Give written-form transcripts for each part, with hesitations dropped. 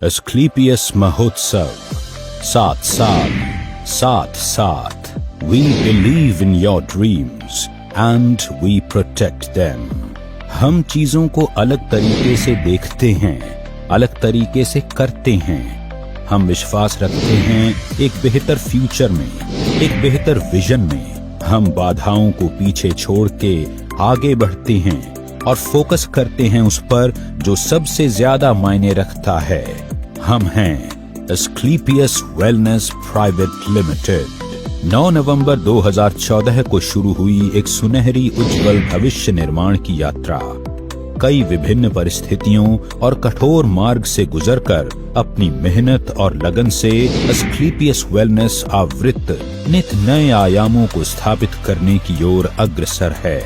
Asclepius महोत्सव 7 साल 7 साथ we believe in your dreams and we protect them. हम चीजों को अलग तरीके से देखते हैं, अलग तरीके से करते हैं। हम विश्वास रखते हैं एक बेहतर फ्यूचर में, एक बेहतर विजन में। हम बाधाओं को पीछे छोड़ के आगे बढ़ते हैं और फोकस करते हैं उस पर जो सबसे ज्यादा मायने रखता है। हम हैं एस्क्लेपियस वेलनेस प्राइवेट लिमिटेड। 9 नवंबर 2014 को शुरू हुई एक सुनहरी उज्जवल भविष्य निर्माण की यात्रा कई विभिन्न परिस्थितियों और कठोर मार्ग से गुजरकर अपनी मेहनत और लगन से एस्क्लेपियस वेलनेस आवृत्त नित नए आयामों को स्थापित करने की ओर अग्रसर है।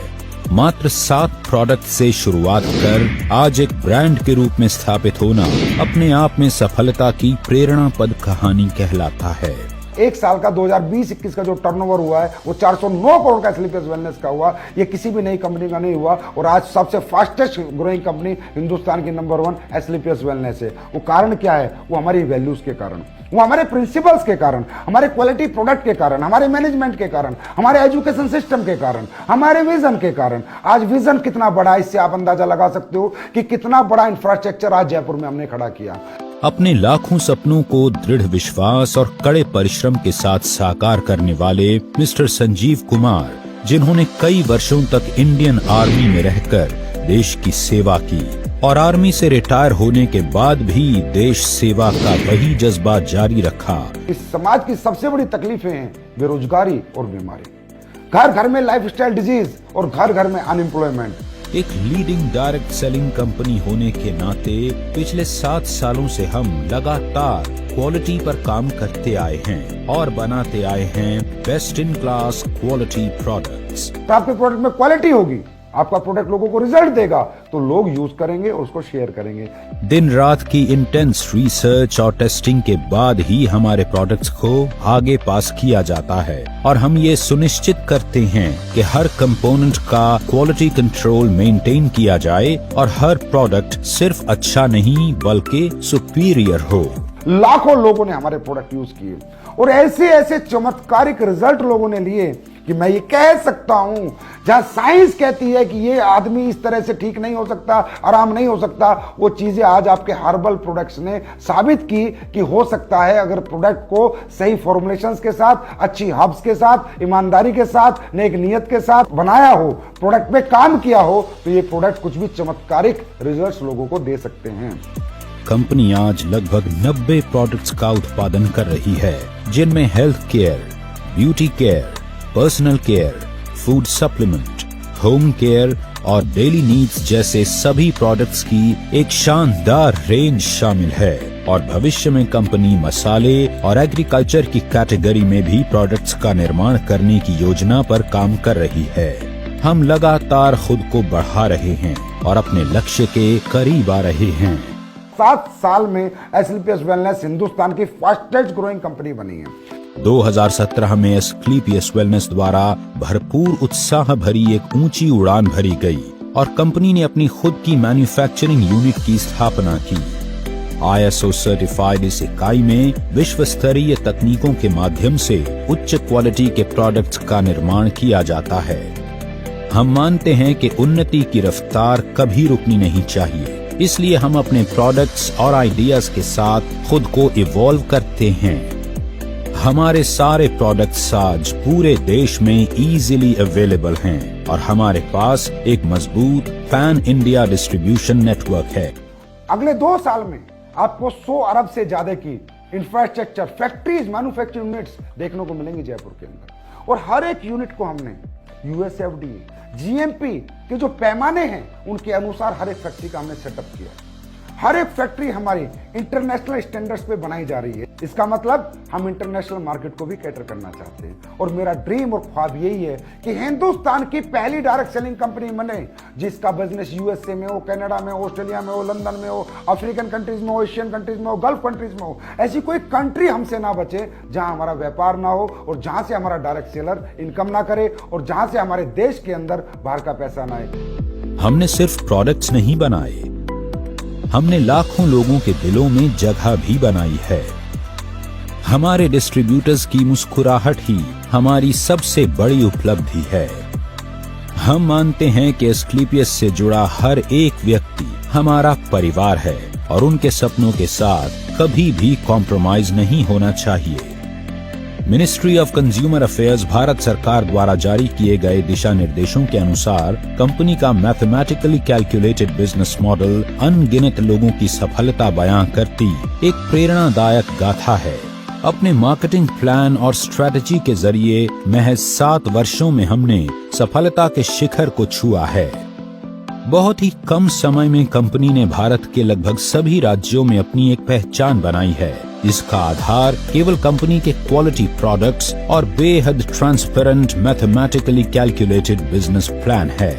मात्र 7 प्रोडक्ट से शुरुआत कर आज एक ब्रांड के रूप में स्थापित होना अपने आप में सफलता की प्रेरणापद कहानी कहलाता है। एक साल का 2020-21 का जो टर्नओवर हुआ है वो 409 करोड़ का एस्क्लेपियस वेलनेस का हुआ। ये किसी भी नई कंपनी का नहीं हुआ और आज सबसे फास्टेस्ट ग्रोइंग कंपनी हिंदुस्तान की नंबर 1 एस्क्लेपियस वेलनेस है। वो कारण क्या है? वो हमारी वैल्यूज के कारण, वो हमारे प्रिंसिपल्स के कारण, हमारे क्वालिटी प्रोडक्ट के कारण, हमारे मैनेजमेंट के कारण, हमारे एजुकेशन सिस्टम के कारण, हमारे विजन के कारण। आज विजन कितना बड़ा है इससे आप अंदाजा लगा सकते हो कि कितना बड़ा इंफ्रास्ट्रक्चर आज जयपुर में हमने खड़ा किया। अपने लाखों सपनों को दृढ़ विश्वास और कड़े परिश्रम के साथ साकार करने वाले मिस्टर संजीव कुमार, जिन्होंने कई वर्षों तक इंडियन आर्मी में रहकर देश की सेवा की और आर्मी से रिटायर होने के बाद भी देश सेवा का वही जज्बा जारी रखा। इस समाज की सबसे बड़ी तकलीफें हैं बेरोजगारी और बीमारी, घर घर में लाइफस्टाइल डिजीज और घर घर में अनएम्प्लॉयमेंट। एक लीडिंग डायरेक्ट सेलिंग कंपनी होने के नाते पिछले 7 सालों से हम लगातार क्वालिटी पर काम करते आए हैं और बनाते आए हैं best in class quality products. तो आपके प्रोडक्ट में क्वालिटी होगी, आपका प्रोडक्ट लोगों को रिजल्ट देगा तो लोग यूज करेंगे और उसको शेयर करेंगे। दिन रात की इंटेंस रिसर्च और टेस्टिंग के बाद ही हमारे प्रोडक्ट्स को आगे पास किया जाता है और हम ये सुनिश्चित करते हैं कि हर कंपोनेंट का क्वालिटी कंट्रोल मेंटेन किया जाए और हर प्रोडक्ट सिर्फ अच्छा नहीं बल्कि सुपीरियर हो। लाखों लोगों ने हमारे प्रोडक्ट यूज किए और ऐसे ऐसे चमत्कारिक रिजल्ट लोगों ने लिए कि मैं ये कह सकता हूं, जहां साइंस कहती है कि ये आदमी इस तरह से ठीक नहीं हो सकता, आराम नहीं हो सकता, वो चीजें आज आपके हर्बल प्रोडक्ट्स ने साबित की कि हो सकता है अगर प्रोडक्ट को सही फॉर्मुलेशंस के साथ, अच्छी हर्ब्स के साथ, ईमानदारी के साथ, नेक नियत के साथ बनाया हो, प्रोडक्ट पे काम किया हो, तो ये प्रोडक्ट कुछ भी चमत्कारिक रिजल्ट्स लोगों को दे सकते हैं। कंपनी आज लगभग 90 प्रोडक्ट्स का उत्पादन कर रही है, जिनमें health care, beauty care, personal care, food supplement, home care और डेली नीड्स जैसे सभी प्रोडक्ट्स की एक शानदार रेंज शामिल है। और भविष्य में कंपनी मसाले और एग्रीकल्चर की कैटेगरी में भी प्रोडक्ट्स का निर्माण करने की योजना पर काम कर रही है। हम लगातार खुद को बढ़ा रहे हैं और अपने लक्ष्य के करीब आ रहे हैं। 7 साल में एस्क्लेपियस वेलनेस हिंदुस्तान की फास्टेस्ट ग्रोइंग कंपनी बनी है। 2017 में एस्क्लेपियस वेलनेस द्वारा भरपूर उत्साह भरी एक ऊंची उड़ान भरी गई और कंपनी ने अपनी खुद की मैन्युफैक्चरिंग यूनिट की स्थापना की। ISO सर्टिफाइड इस इकाई में विश्व स्तरीय तकनीकों के माध्यम से उच्च क्वालिटी के प्रोडक्ट्स का निर्माण किया जाता है। हम मानते हैं कि उन्नति की रफ्तार कभी रुकनी नहीं चाहिए, इसलिए हम अपने प्रोडक्ट्स और आइडियाज के साथ खुद को इवॉल्व करते हैं। हमारे सारे प्रोडक्ट्स आज पूरे देश में इजीली अवेलेबल हैं और हमारे पास एक मजबूत पैन इंडिया डिस्ट्रीब्यूशन नेटवर्क है। अगले 2 साल में आपको 100 अरब से ज्यादा की इंफ्रास्ट्रक्चर, फैक्ट्रीज, मैन्युफैक्चरिंग यूनिट्स देखने को मिलेंगी जयपुर के अंदर और हर एक यूनिट को हमने USFDA, GMP के जो पैमाने हैं उनके अनुसार हर एक फैक्ट्री का हमने सेटअप किया। हर एक फैक्ट्री हमारी इंटरनेशनल स्टैंडर्ड्स पे बनाई जा रही है। इसका मतलब हम इंटरनेशनल मार्केट को भी कैटर करना चाहते हैं और मेरा ड्रीम और ख्वाब यही है कि हिंदुस्तान की पहली डायरेक्ट सेलिंग कंपनी बने जिसका बिजनेस USA में हो, कनाडा में हो, ऑस्ट्रेलिया में हो, लंदन में हो, अफ्रीकन कंट्रीज में हो, एशियन कंट्रीज में हो, गल्फ कंट्रीज में हो। ऐसी कोई कंट्री हमसे ना बचे जहां हमारा व्यापार ना हो और जहां से हमारा डायरेक्ट सेलर इनकम ना करे और जहां से हमारे देश के अंदर बाहर का पैसा ना आए। हमने सिर्फ प्रोडक्ट्स नहीं बनाए, हमने लाखों लोगों के दिलों में जगह भी बनाई है। हमारे डिस्ट्रीब्यूटर्स की मुस्कुराहट ही हमारी सबसे बड़ी उपलब्धि है। हम मानते हैं कि एस्क्लेपियस से जुड़ा हर एक व्यक्ति हमारा परिवार है और उनके सपनों के साथ कभी भी कॉम्प्रोमाइज नहीं होना चाहिए। Ministry of consumer affairs Bharat सरकार द्वारा जारी किए गए दिशा निर्देशों के अनुसार कंपनी का मैथमेटिकली कैलकुलेटेड बिजनेस मॉडल अनगिनत लोगों की सफलता बयां करती एक प्रेरणादायक गाथा है। अपने मार्केटिंग प्लान और स्ट्रेटजी के जरिए महज 7 वर्षों में हमने सफलता के शिखर को छुआ है। बहुत ही कम समय में कंपनी ने भारत के लगभग सभी राज्यों में अपनी एक पहचान बनाई है। इसका आधार केवल कंपनी के क्वालिटी प्रोडक्ट्स और बेहद transparent mathematically calculated business plan है।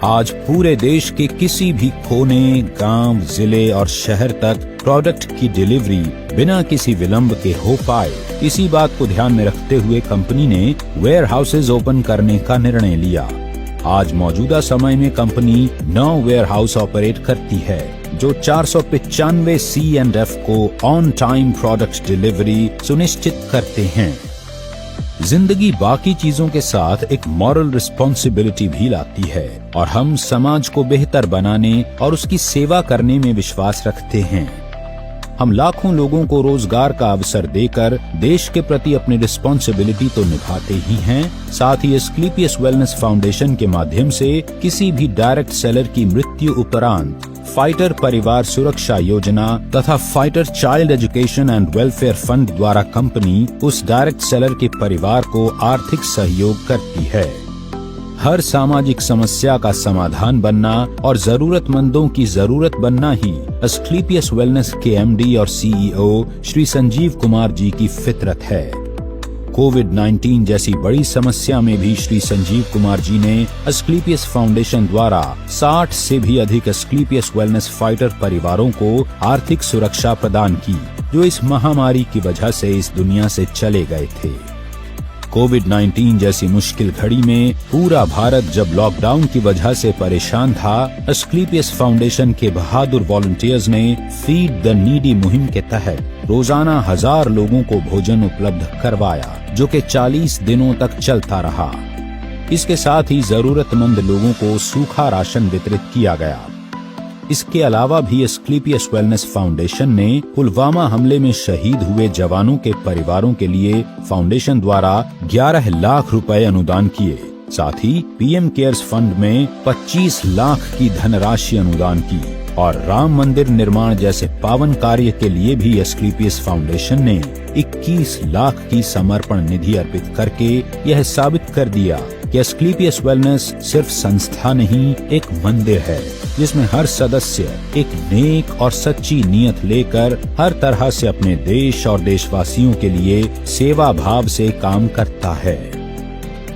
आज पूरे देश के किसी भी कोने, गांव, जिले और शहर तक प्रोडक्ट की डिलीवरी बिना किसी विलंब के हो पाए, इसी बात को ध्यान में रखते हुए कंपनी ने वेयर हाउसेज ओपन करने का निर्णय लिया। आज मौजूदा समय में कंपनी 9 वेयर हाउस ऑपरेट करती है जो 495 C&F को ऑन टाइम प्रोडक्ट डिलीवरी सुनिश्चित करते हैं। जिंदगी बाकी चीजों के साथ एक मॉरल रिस्पॉन्सिबिलिटी भी लाती है और हम समाज को बेहतर बनाने और उसकी सेवा करने में विश्वास रखते हैं। हम लाखों लोगों को रोजगार का अवसर देकर देश के प्रति अपनी रिस्पॉन्सिबिलिटी तो निभाते ही हैं, साथ ही एस्क्लेपियस वेलनेस फाउंडेशन के माध्यम से किसी भी डायरेक्ट सेलर की मृत्यु उपरांत फाइटर परिवार सुरक्षा योजना तथा fighter child education and welfare fund द्वारा कंपनी उस डायरेक्ट सेलर के परिवार को आर्थिक सहयोग करती है। हर सामाजिक समस्या का समाधान बनना और जरूरतमंदों की जरूरत बनना ही एस्क्लेपियस वेलनेस के MD और CEO श्री संजीव कुमार जी की फितरत है। कोविड-19 जैसी बड़ी समस्या में भी श्री संजीव कुमार जी ने एस्क्लेपियस फाउंडेशन द्वारा 60 से भी अधिक एस्क्लेपियस वेलनेस फाइटर परिवारों को आर्थिक सुरक्षा प्रदान की, जो इस महामारी की वजह से इस दुनिया से चले गए थे। कोविड-19 जैसी मुश्किल घड़ी में पूरा भारत जब लॉकडाउन की वजह से परेशान था, एस्क्लेपियस फाउंडेशन के बहादुर वॉलंटियर्स ने फीड द नीडी मुहिम के तहत रोजाना 1000 लोगों को भोजन उपलब्ध करवाया, जो कि 40 दिनों तक चलता रहा। इसके साथ ही जरूरतमंद लोगों को सूखा राशन वितरित किया गया। इसके अलावा भी एस्क्लेपियस वेलनेस फाउंडेशन ने पुलवामा हमले में शहीद हुए जवानों के परिवारों के लिए फाउंडेशन द्वारा 11 लाख रुपए अनुदान किए। साथ ही PM केयर्स फंड में 25 लाख की धनराशि अनुदान की और राम मंदिर निर्माण जैसे पावन कार्य के लिए भी एस्क्लेपियस फाउंडेशन ने 21 लाख की समर्पण निधि अर्पित करके यह साबित कर दिया कि एस्क्लेपियस वेलनेस सिर्फ संस्था नहीं, एक मंदिर है जिसमें हर सदस्य एक नेक और सच्ची नीयत लेकर हर तरह से अपने देश और देशवासियों के लिए सेवा भाव से काम करता है।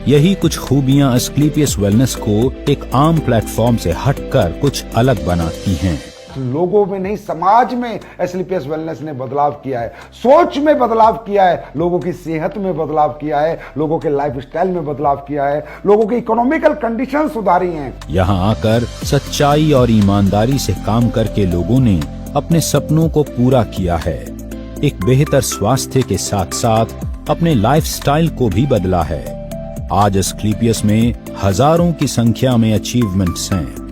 यही कुछ खूबियां एस्क्लेपियस वेलनेस को एक आम प्लेटफॉर्म से हटकर कुछ अलग बनाती हैं। लोगों में नहीं, समाज में एस्क्लेपियस वेलनेस ने बदलाव किया है, सोच में बदलाव किया है, लोगों की सेहत में बदलाव किया है, लोगों के लाइफस्टाइल में बदलाव किया है, लोगों की इकोनॉमिकल कंडीशन सुधारी हैं। यहाँ आकर सच्चाई और ईमानदारी से काम करके लोगों ने अपने सपनों को पूरा किया है। एक बेहतर स्वास्थ्य के साथ साथ अपने लाइफस्टाइल को भी बदला है। आज एस्क्लेपियस में हजारों की संख्या में अचीवमेंट्स हैं।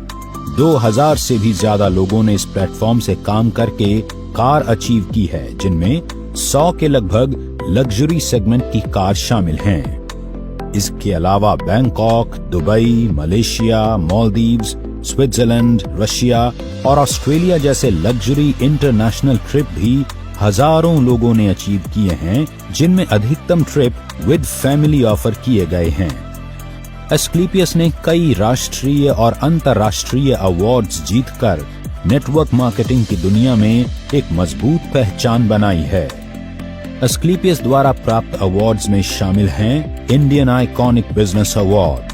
2000 से भी ज्यादा लोगों ने इस प्लेटफॉर्म से काम करके कार अचीव की है, जिनमें 100 के लगभग लग्जरी सेगमेंट की कार शामिल हैं। इसके अलावा Bangkok, Dubai, Malaysia, Maldives, Switzerland, Russia और ऑस्ट्रेलिया जैसे लग्जरी इंटरनेशनल ट्रिप भी हजारों लोगों ने अचीव किए हैं, जिनमें अधिकतम ट्रिप विद फैमिली ऑफर किए गए हैं। एस्क्लेपियस ने कई राष्ट्रीय और अंतर्राष्ट्रीय अवार्ड्स जीतकर नेटवर्क मार्केटिंग की दुनिया में एक मजबूत पहचान बनाई है। एस्क्लेपियस द्वारा प्राप्त अवार्ड्स में शामिल हैं Indian iconic business award,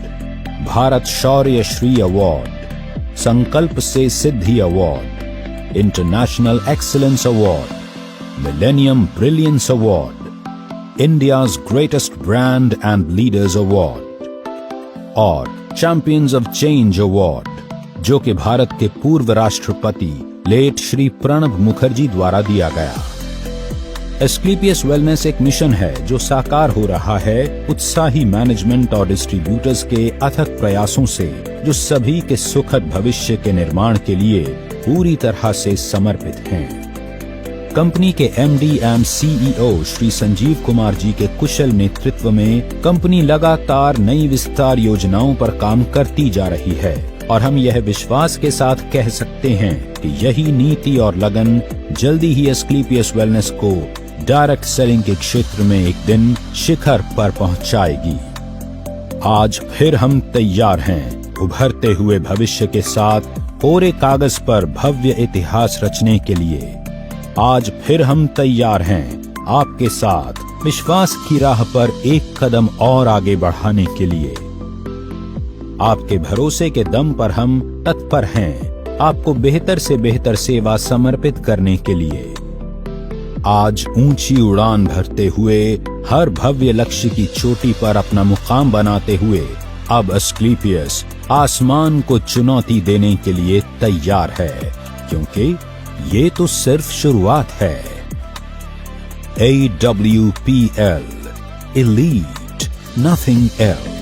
Bharat Shaurya Shri award, Sankalp Se Siddhi award, international excellence award, millennium brilliance award, India's greatest brand and leaders award और चैंपियंस ऑफ चेंज अवार्ड, जो कि भारत के पूर्व राष्ट्रपति लेट श्री प्रणब मुखर्जी द्वारा दिया गया। एस्क्लेपियस वेलनेस एक मिशन है जो साकार हो रहा है उत्साही मैनेजमेंट और डिस्ट्रीब्यूटर्स के अथक प्रयासों से, जो सभी के सुखद भविष्य के निर्माण के लिए पूरी तरह से समर्पित हैं। कंपनी के MD and CEO Shri Sanjeev Kumar ji के कुशल नेतृत्व में कंपनी लगातार नई विस्तार योजनाओं पर काम करती जा रही है और हम यह विश्वास के साथ कह सकते हैं कि यही नीति और लगन जल्दी ही एस्क्लेपियस वेलनेस को डायरेक्ट सेलिंग के क्षेत्र में एक दिन शिखर पर पहुंचाएगी। आज फिर हम तैयार हैं उभरते हुए भविष्य के साथ कोरे कागज पर भव्य इतिहास रचने के लिए। आज फिर हम तैयार हैं आपके साथ विश्वास की राह पर एक कदम और आगे बढ़ाने के लिए। आपके भरोसे के दम पर हम तत्पर हैं आपको बेहतर से बेहतर सेवा समर्पित करने के लिए। आज ऊंची उड़ान भरते हुए हर भव्य लक्ष्य की चोटी पर अपना मुकाम बनाते हुए अब एस्क्लेपियस आसमान को चुनौती देने के लिए तैयार है, क्योंकि ये तो सिर्फ शुरुआत है। AWPL, Elite, nothing else।